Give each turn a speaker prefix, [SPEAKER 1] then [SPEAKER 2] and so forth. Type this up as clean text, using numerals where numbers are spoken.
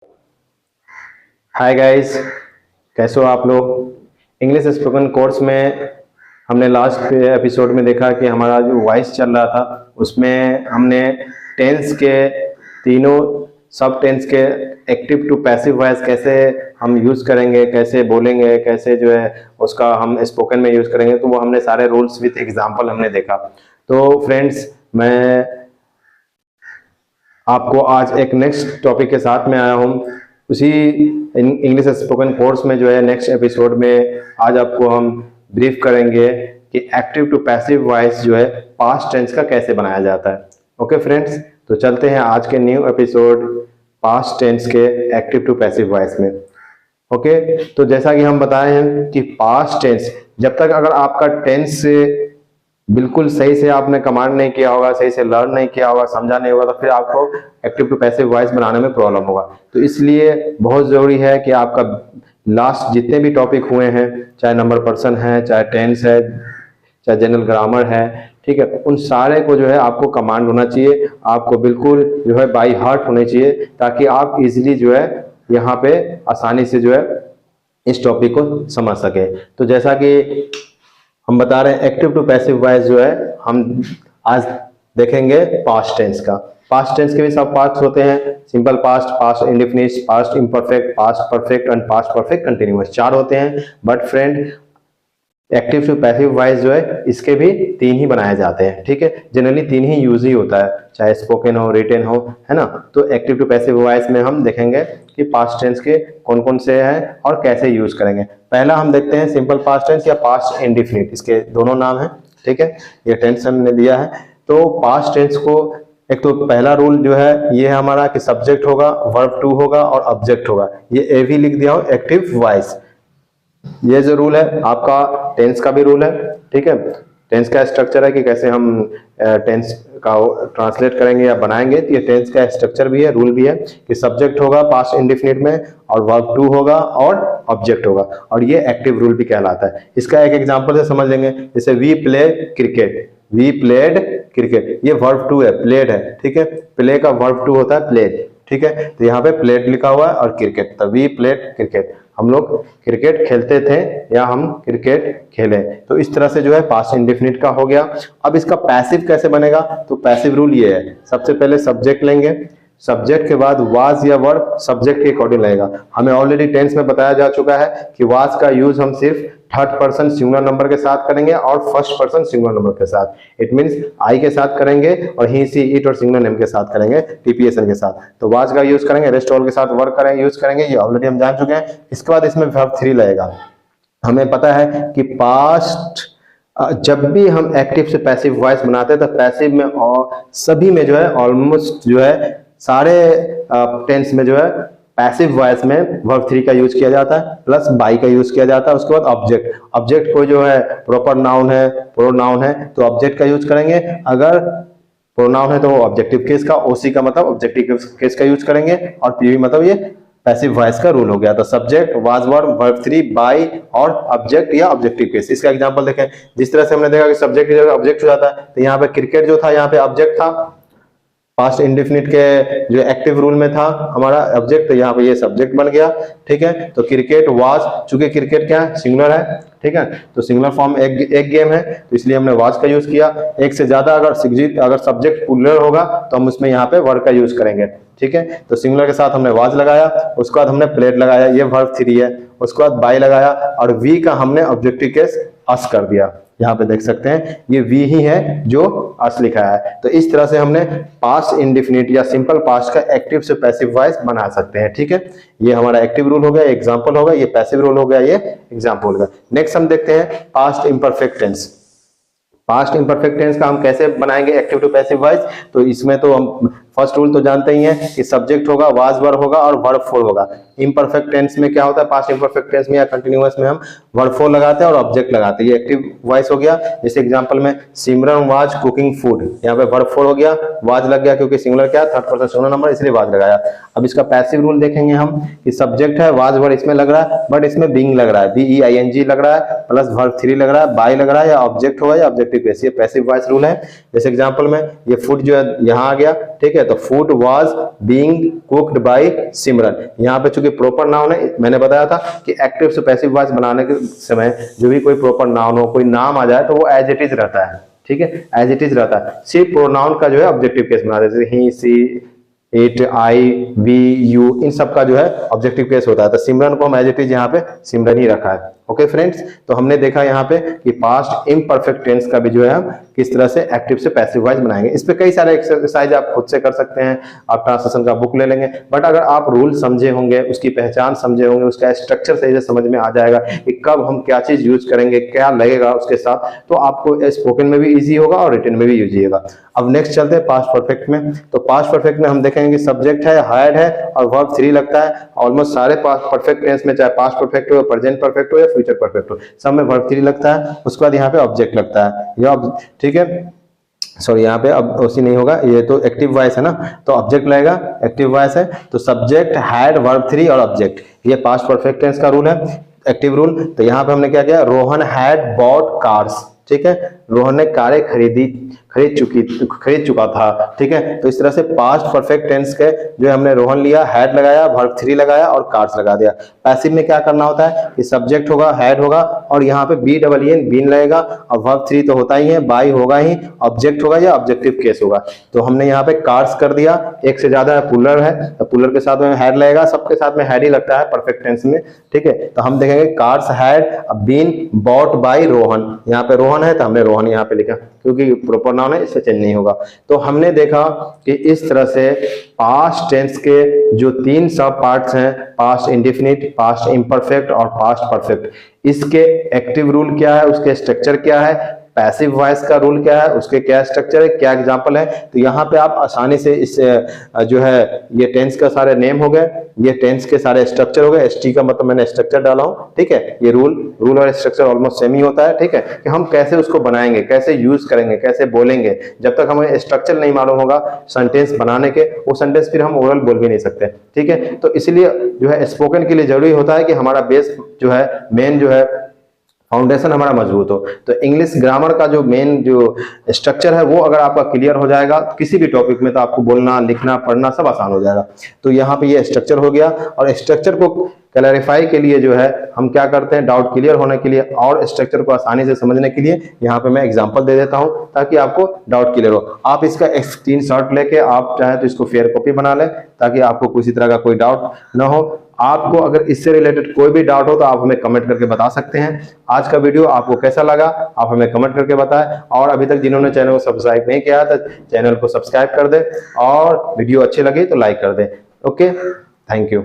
[SPEAKER 1] Hi guys, कैसे हो आप लोग। इंग्लिश स्पोकन कोर्स में हमने लास्ट एपिसोड में देखा कि हमारा जो वॉइस चल रहा था उसमें हमने टेंस के तीनों सब टेंस के एक्टिव टू पैसिव वॉइस कैसे हम यूज़ करेंगे, कैसे बोलेंगे, कैसे जो है उसका हम स्पोकन में यूज़ करेंगे, तो वो हमने सारे रूल्स विथ एग्जांपल हमने देखा। तो फ्रेंड्स, मैं आपको आज एक नेक्स्ट टॉपिक के साथ में आया हूँ। उसी इंग्लिश स्पोकन कोर्स में जो है नेक्स्ट एपिसोड में आज आपको हम ब्रीफ करेंगे कि एक्टिव टू पैसिव वॉइस जो है पास्ट टेंस का कैसे बनाया जाता है। ओके फ्रेंड्स, तो चलते हैं आज के न्यू एपिसोड पास्ट टेंस के एक्टिव टू पैसिव वॉइस में। ओके, तो जैसा कि हम बताए हैं कि पास्ट टेंस, जब तक अगर आपका टेंस से बिल्कुल सही से आपने कमांड नहीं किया होगा, सही से लर्न नहीं किया होगा, समझा नहीं होगा, तो फिर आपको एक्टिव टू पैसिव वॉइस बनाने में प्रॉब्लम होगा। तो इसलिए बहुत जरूरी है कि आपका लास्ट जितने भी टॉपिक हुए हैं, चाहे नंबर पर्सन है, चाहे टेंस है, चाहे जनरल ग्रामर है, ठीक है, उन सारे को जो है आपको कमांड होना चाहिए, आपको बिल्कुल जो है बाई हार्ट होने चाहिए, ताकि आप इजिली जो है यहाँ पे आसानी से जो है इस टॉपिक को समझ सके। तो जैसा कि हम बता रहे हैं एक्टिव टू पैसिव वॉइस जो है हम आज देखेंगे पास्ट टेंस का। पास्ट टेंस के भी सब पार्ट्स होते हैं, simple past, past indefinite, past imperfect, past perfect and past perfect continuous, 4 होते हैं। But friend, active to passive voice जो है इसके भी 3 ही बनाए जाते हैं, ठीक है। जनरली 3 ही यूज ही होता है, चाहे स्पोकन हो, रिटेन हो, है ना। तो एक्टिव टू पैसिव वॉइस में हम देखेंगे कि पास्ट टेंस के कौन कौन से हैं और कैसे यूज करेंगे। पहला हम देखते हैं सिंपल पास्ट टेंस या पास्ट इंडेफिनिट, इसके दोनों नाम हैं, ठीक है। ये टेंस हमने दिया है। तो पास्ट टेंस को एक तो पहला रूल जो है ये है हमारा कि सब्जेक्ट होगा, वर्ब टू होगा और ऑब्जेक्ट होगा। ये एवी लिख दिया हो एक्टिव वॉइस, ये जो रूल है आपका टेंस का भी रूल है, ठीक है। टेंस का स्ट्रक्चर है कि कैसे हम टेंस का ट्रांसलेट करेंगे या बनाएंगे, तो ये टेंस का स्ट्रक्चर भी है, रूल भी है कि सब्जेक्ट होगा पास्ट इंडेफिनिट में और वर्ब टू होगा और ऑब्जेक्ट होगा, और ये एक्टिव रूल भी कहलाता है। इसका एक एग्जांपल से समझ लेंगे, जैसे we play cricket, we played cricket, ये वर्ब टू है, प्लेड है, ठीक है। प्ले का वर्ब टू होता है प्लेड, ठीक है। तो यहाँ पे प्लेड लिखा हुआ है और क्रिकेट, तो वी प्लेड क्रिकेट, हम लोग क्रिकेट खेलते थे या हम क्रिकेट खेले। तो इस तरह से जो है पास्ट इंडेफिनिट का हो गया। अब इसका पैसिव कैसे बनेगा, तो पैसिव रूल ये है, सबसे पहले सब्जेक्ट लेंगे, सब्जेक्ट के बाद वाज या वर्ब सब्जेक्ट के अकॉर्डिंग लगेगा। हमें ऑलरेडी टेंस में बताया जा चुका है कि वाज का यूज हम सिर्फ थर्ड पर्सन सिंगुलर नंबर के साथ करेंगे और फर्स्ट पर्सन सिंगुलर नंबर के साथ। इट मींस आई के साथ करेंगे और ही, सी, इट और सिंगुलर नेम के साथ करेंगे, टीपीएसएन के साथ। तो वाज का यूज करेंगे, रेस्ट ऑल के साथ वर्क करेंगे, यूज करेंगे, ये ऑलरेडी हम जान चुके हैं। इसके बाद इसमें वर्ब 3 लगेगा। हमें पता है कि पास्ट जब भी हम एक्टिव से पैसिव वॉइस बनाते हैं तो पैसिव में और सभी में जो है ऑलमोस्ट जो है सारे टेंस में जो है पैसिव वॉइस में वर्ब 3 का यूज किया जाता है, प्लस बाई का यूज किया जाता है। उसके बाद ऑब्जेक्ट, ऑब्जेक्ट को जो है प्रॉपर नाउन है, प्रोनाउन है, तो ऑब्जेक्ट का यूज करेंगे। अगर प्रोनाउन है तो वो ऑब्जेक्टिव केस का, ओसी का मतलब ऑब्जेक्टिव केस का यूज करेंगे, और पीवी मतलब ये पैसिव वॉइस का रूल हो गया। तो सब्जेक्ट, वाज, वर्ब 3, बाई और ऑब्जेक्ट या ऑब्जेक्टिव केस। इसका एग्जांपल देखें, जिस तरह से हमने देखा कि सब्जेक्ट की जगह ऑब्जेक्ट हो जाता है, तो यहाँ पे क्रिकेट जो था यहाँ पे ऑब्जेक्ट था, पास्ट इंडेफिनिट के जो एक्टिव रूल में था हमारा ऑब्जेक्ट, तो यहाँ पे ये सब्जेक्ट बन गया, ठीक है। तो क्रिकेट वाज, चूंकि क्रिकेट क्या है, सिंगुलर है, ठीक है, तो सिंगुलर फॉर्म एक गेम है, तो इसलिए हमने वाज का यूज किया। एक से ज्यादा अगर सब्जेक्ट प्लूरल होगा तो हम उसमें यहाँ पे वर्ब का यूज करेंगे, ठीक है। तो सिंगुलर के साथ हमने वाज लगाया, उसके बाद हमने प्लेड लगाया, ये वर्ब 3 है, उसके बाद बाई लगाया, और वी का हमने ऑब्जेक्टिव केस अस कर दिया। यहाँ पे देख सकते हैं ये वी ही है जो अस लिखा है। तो इस तरह से हमने पास्ट इंडेफिनिट या सिंपल पास्ट का एक्टिव से पैसिव वॉइस बना सकते हैं, ठीक है। ये हमारा एक्टिव रूल हो गया, एग्जांपल होगा, ये पैसिव रूल हो गया, ये एग्जांपल होगा। नेक्स्ट हम देखते हैं past imperfect tense. Past imperfect tense का हम कैसे बनाएंगे एक्टिव टू पैसिव वॉइस, तो इसमें तो हम फर्स्ट रूल तो जानते ही हैं कि सब्जेक्ट होगा, वाज वर्ब होगा और वर्ब 4 होगा। इम्परफेक्ट टेंस में क्या होता है, पास्ट इम्परफेक्ट टेंस में या कंटिन्यूअस में हम वर्ब 4 लगाते हैं और ऑब्जेक्ट लगाते हैं, ये एक्टिव वॉइस हो गया। जैसे एग्जांपल में सिमरन वाज कुकिंग फूड, यहाँ पे वर्ब 4 हो गया, वाज लग गया क्योंकि सिंगुलर क्या थर्ड पर्सन सिंगुलर नंबर, इसलिए वाज लगाया। अब इसका पैसिव रूल देखेंगे हम कि सब्जेक्ट है, वाज वर्ब इसमें लग रहा है, बट इसमें बीइंग लग रहा है, BEING लग रहा है, प्लस वर्ब 3 लग रहा है, बाय लग रहा है, या ऑब्जेक्ट होगा या ऑब्जेक्टिव केस, ये पैसिव वॉइस रूल है। जैसे एग्जांपल में ये फूड जो है यहाँ आ गया, ठीक है, तो food was being cooked by Simran. यहाँ पे चूंकि प्रॉपर नाउन है, मैंने बताया था कि एक्टिव से पैसिव वॉइस बनाने के समय जो भी कोई प्रॉपर नाउन हो, कोई नाम आ जाए तो वो एज इट इज रहता है, ठीक है, एज इट इज रहता है। सिर्फ प्रोनाउन का जो है ऑब्जेक्टिव केस बना देते हैं, ही, सी, इट, आई, वी, यू, इन सब का जो है ऑब्जेक्टिव केस होता है। तो सिमरन को हम एज इट इज यहाँ पे सिमरन ही रखा है। ओके फ्रेंड्स, तो हमने देखा यहाँ पे कि पास्ट इम्परफेक्ट टेंस का भी जो है हम किस तरह से एक्टिव से पैसिव वॉइस बनाएंगे। इस पे कई सारे एक्सरसाइज आप खुद से कर सकते हैं, आप ट्रांसलेशन का बुक ले लेंगे, बट अगर आप रूल समझे होंगे, उसकी पहचान समझे होंगे, उसका स्ट्रक्चर सही से समझ में आ जाएगा कि कब हम क्या चीज यूज करेंगे, क्या लगेगा उसके साथ, तो आपको स्पोकन में भी ईजी होगा और रिटन में भी ईजी होगा। अब नेक्स्ट चलते हैं पास्ट परफेक्ट में। तो पास्ट परफेक्ट में हम देखेंगे कि सब्जेक्ट है, हैड है और वर्ब 3 लगता है। ऑलमोस्ट सारे पास्ट परफेक्ट टेंस में, चाहे पास्ट परफेक्ट हो, प्रेजेंट परफेक्ट हो या फ्यूचर परफेक्ट हो, सब में वर्ब 3 लगता है। उसके बाद यहाँ पे ऑब्जेक्ट लगता है, ये ठीक है, सॉरी यहाँ पे अब उसी नहीं होगा, ये तो एक्टिव वॉइस है ना, तो ऑब्जेक्ट लगेगा, एक्टिव वॉइस है तो सब्जेक्ट, हैड, वर्ब 3 और ऑब्जेक्ट, ये पास्ट परफेक्ट टेंस का रूल है, एक्टिव रूल। तो यहाँ पे हमने क्या किया, रोहन हैड बॉट कार्स, ठीक है, रोहन ने कारें खरीद चुका था, ठीक है। तो इस तरह से पास्ट परफेक्ट टेंस के जो हमने रोहन लिया, हैड लगाया, वर्ब 3 लगाया और कार्स लगा दिया। पैसिव में क्या करना होता है कि सब्जेक्ट होगा, हैड होगा और यहाँ पे BEEN बीन लगेगा और वर्ब 3 तो होता ही है, बाई होगा ही, ऑब्जेक्ट होगा या ऑब्जेक्टिव केस होगा। तो हमने यहाँ पे कार्स कर दिया, एक से ज्यादा पुलर है तो पुलर के साथ में हैड लगेगा, सबके साथ में हैड ही लगता है परफेक्ट टेंस में, ठीक है। तो हम देखेंगे cars had been bought by Rohan, यहाँ पे रोहन है तो हमने रोहन यहाँ पे लिखा क्योंकि प्रॉपर नाउन है, इससे चेंज नहीं होगा। तो हमने देखा कि इस तरह से पास्ट टेंस के जो 3 सब पार्ट्स हैं, पास्ट इंडेफिनिट, पास्ट इम्परफेक्ट और पास्ट परफेक्ट, इसके एक्टिव रूल क्या है, उसके स्ट्रक्चर क्या है, पैसिव वॉइस का रूल क्या है, उसके क्या स्ट्रक्चर है, क्या एग्जांपल है। तो यहाँ पे आप आसानी से इस जो है ये टेंस का सारे नेम हो गए, ये टेंस के सारे स्ट्रक्चर हो गए, ST का मतलब मैंने स्ट्रक्चर डाला हूँ, ठीक है। ये रूल और स्ट्रक्चर ऑलमोस्ट सेम ही होता है, ठीक है, कि हम कैसे उसको बनाएंगे, कैसे यूज करेंगे, कैसे बोलेंगे। जब तक हमें स्ट्रक्चर नहीं मालूम होगा सेंटेंस बनाने के, वो सेंटेंस फिर हम ओरल बोल भी नहीं सकते, ठीक है। तो इसलिए जो है स्पोकन के लिए जरूरी होता है कि हमारा बेस जो है, मेन जो है फाउंडेशन हमारा मजबूत हो। तो इंग्लिश ग्रामर का जो मेन जो स्ट्रक्चर है वो अगर आपका क्लियर हो जाएगा किसी भी टॉपिक में, तो आपको बोलना, लिखना, पढ़ना सब आसान हो जाएगा। तो यहाँ पे ये स्ट्रक्चर हो गया और स्ट्रक्चर को क्लैरिफाई के लिए जो है हम क्या करते हैं, डाउट क्लियर होने के लिए और स्ट्रक्चर को आसानी से समझने के लिए यहाँ पे मैं एग्जांपल दे देता हूँ ताकि आपको डाउट क्लियर हो। आप इसका एक स्क्रीनशॉट लेके आप चाहे तो इसको फेयर कॉपी बना लें ताकि आपको किसी तरह का कोई डाउट ना हो। आपको अगर इससे रिलेटेड कोई भी डाउट हो तो आप हमें कमेंट करके बता सकते हैं। आज का वीडियो आपको कैसा लगा आप हमें कमेंट करके बताएं, और अभी तक जिन्होंने चैनल को सब्सक्राइब नहीं किया तो चैनल को सब्सक्राइब कर दें और वीडियो अच्छी लगी तो लाइक कर दें। Okay, thank you.